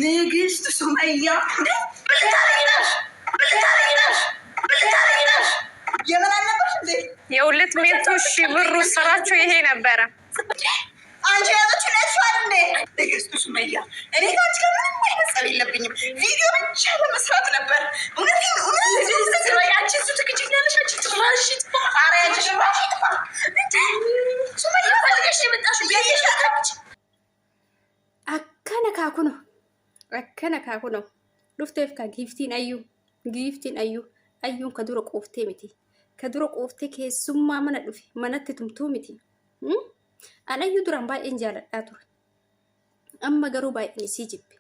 ንግስት ሱመያ ብልታረጊናሽ የምን አልነበርሽ እንዴ? የሁለት መቶ ሺህ ብሩ ስራችሁ ይሄ ነበረ። አንቺ ያለችው ነሽዋል እንዴ? ንግስት ሱመያ እኔ ታች ከምንም አይነት ጸብ የለብኝም። ቪዲዮ ብቻ ለመስራት ነበር። እውነቴን አንቺ እሱ ትክችኛለሽ። አንቺ ትራሽ ኧረ ያንቺ ሽራሽ ይጥፋ። ሱመያ ፈልገሽ የመጣሽው የየሻታች akkana kaaku no dhufteef ka giiftiin ayyu ayyuun ka dura qooftee miti ka dura qooftee keessummaa mana dhufe manatti tumtuu miti an ayyuu duraan baay'een jaaladhaa ture amma garuu baay'een isii jibbe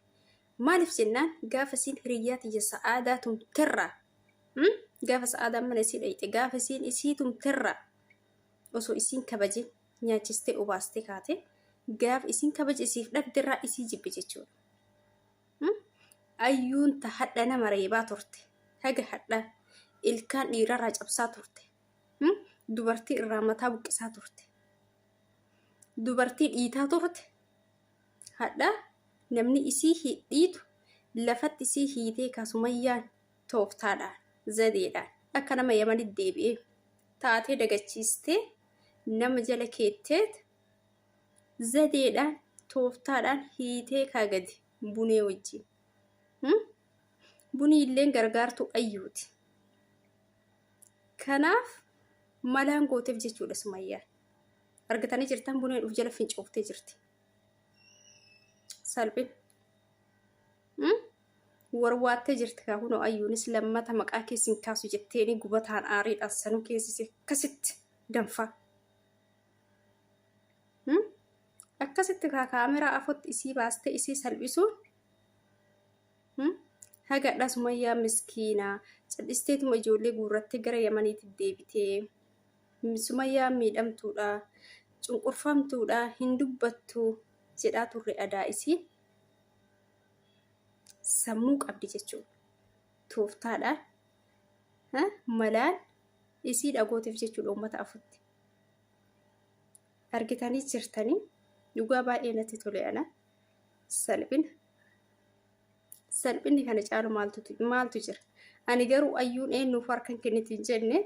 maaliif jennaan gaafa isiin hiriyyaa tiyya sa'aadaa tumterraa gaafa sa'aadaan mana isii dhayite gaafa isiin isii tumterraa osoo isiin kabajin nyaachistee obaastee kaate gaafa isiin kabaja isiif dhabderraa isii jibbe jechuudha. Ayyuun ta hadha nama reebaa turte haga hadha ilkaan dhiirarraa cabsaa turte dubartii irraa mataa buqqisaa turte dubartii dhiitaa turte hadha namni isii hidhiitu lafatti isii hiitee kaasumayyaan tooftaadhaan zadeedhaan akka nama yamanii deebi'ee taatee dagachiistee nama jala keetteet zadeedhaan tooftaadhaan hiitee kaagadi bunee wajjin. Bunii illeen gargaartu ayyuuti. Kanaaf malaan gooteef jechuudha Sumayyaan. Argatanii jirtan bunee dhuuf jala fincooftee jirti. Salphin. Warwaattee jirti kaahunoo ayyuunis lammata maqaa keessin kaasu jetteeni gubataan aariidhaan sanuu keessise akkasitti danfaa. Akkasitti kaameraa afotti isii baastee isii salphisuun hagadha Sumayyaa miskiinaa callisteetuma ijoollee guurrattee gara Yamaniitti deebitee Sumayyaa miidhamtuudha cunqurfamtuudha hin dubbattu jedhaa turre adaa isii sammuu qabdi jechuudha tooftaadhaan malaan isii dhagooteef jechuudha uummata afutti argitanii jirtanii dhugaa baay'ee natti tole ana salphinni kana caalu maaltu jira ani garuu ayyuun eenyuuf harkan kennitiin jenne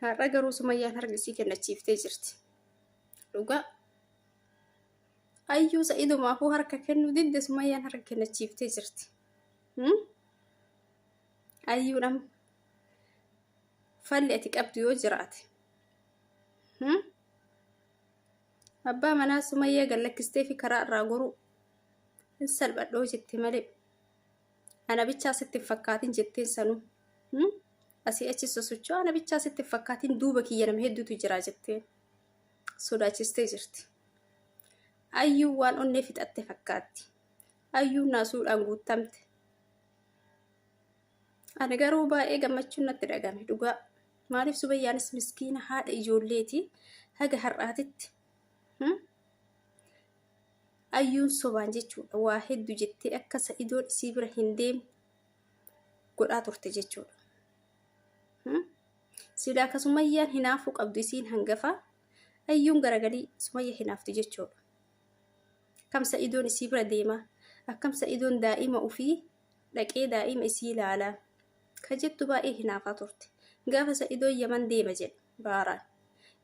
har'a garuu Sumayyaan harka isii kennachiiftee jirti dhugaa ayyuu sa'idumaafuu harka kennuu didde Sumayyaan harka kennachiiftee jirti ayyuudhaan falli ati qabdu yoo jiraate abbaa manaa Sumayyaa gallakkistee fi karaa irraa goruu salphadhoo jette malee ana bichaa sitti fakkaatin jetteen sanuu asii achi sosochoo ana bichaa sitti fakkaatin duuba kiyya nama hedduutu jira jetteen sodaachistee jirti. Ayyuu waan onnee fixatte fakkaatti. Ayyuu naasuudhaan guuttamte. Ani garuu baay'ee gammachuun natti dhagame dhugaa. Maaliif Sumayyaanis miskiina haadha ijoolleeti haga har'aatitti. Ayyuun sobaan jechuudha waa hedduu jettee akka sa'idoon isii bira hin deemne godhaa turte jechuudha. Sidaa akka Sumayyaan hinaafuu qabdu isiin hangafa ayyuun garagalii Sumayyaa hinaaftu jechuudha. Akkam sa'idoon isii bira deema akkam sa'idoon daa'ima ofii dhaqee daa'ima isii ilaalaa ka jettu baay'ee hinaafaa turte. Gaafa sa'idoon Yaman deema jedhe baaraan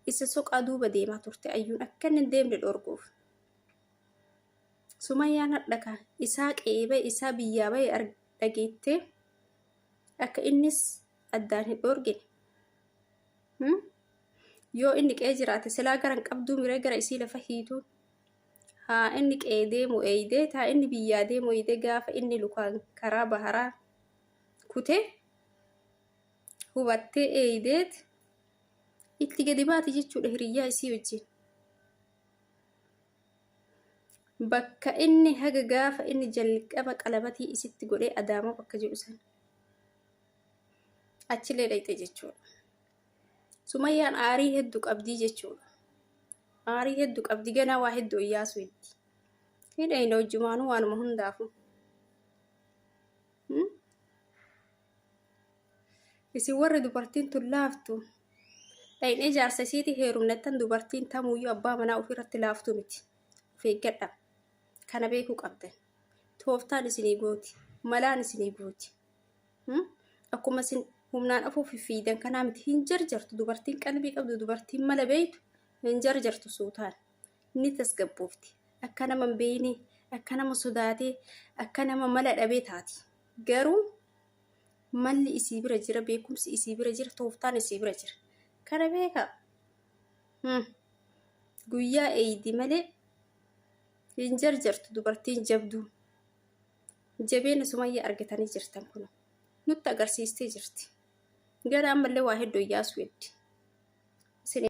isa soqaa duuba deemaa turte ayyuun akka inni hin deemne dhorkuuf. Sumayyaan hadhaka isaa qeebee isaa biyyaa bahee dhageettee akka innis addaan hin dhorgine. Yoo inni qe'ee jiraate silaa garan qabduu miree gara isii lafa hiituun haa inni qe'ee deemu eeyidee taa inni biyyaa deemu eeyidee gaafa inni lukaan karaa baharaa kutee hubattee eeyideet itti gadi baati jechuudha hiriyyaa isii wajjin. Bakka inni haga gaafa inni jalqaba qalamatii isitti godhee Adaamaa bakka jedhu san achilee dhayxe jechuudha. Sumayyaan aarii hedduu qabdii jechuudha. Aarii hedduu qabdi ganaa waa hedduu iyyaasu itti. Hidhayna wajjumaanuu waanuma hundaafu. Isin warri dubartiin tun laaftu dhaynee jaarsa isiiti heerumnettan dubartiin tamuuyyuu abbaa manaa ofirratti laaftu miti. Of eeggadha. kana beekuu qabdan. Tooftaan isinii gooti, malaan isinii gooti. Akkuma isin humnaan afuufi fiidan kanaa miti hin jarjartu dubartiin qalbii qabdu dubartiin mala beeytu hin jarjartu suutaan ni tasgabboofti. Akka nama hin beekne akka nama sodaatee akka nama mala dhabee taati. Garuu malli isii bira jira, beekumsi isii bira jira, tooftaan isii bira jira. Kana beekaa. Guyyaa eeydi malee hin jarjartu dubartiin jabduu. Jabeenya Sumayyaa argatanii jirtan kun nutti agarsiistee jirti. Gara ammallee waa hedduu yaasuu eddi.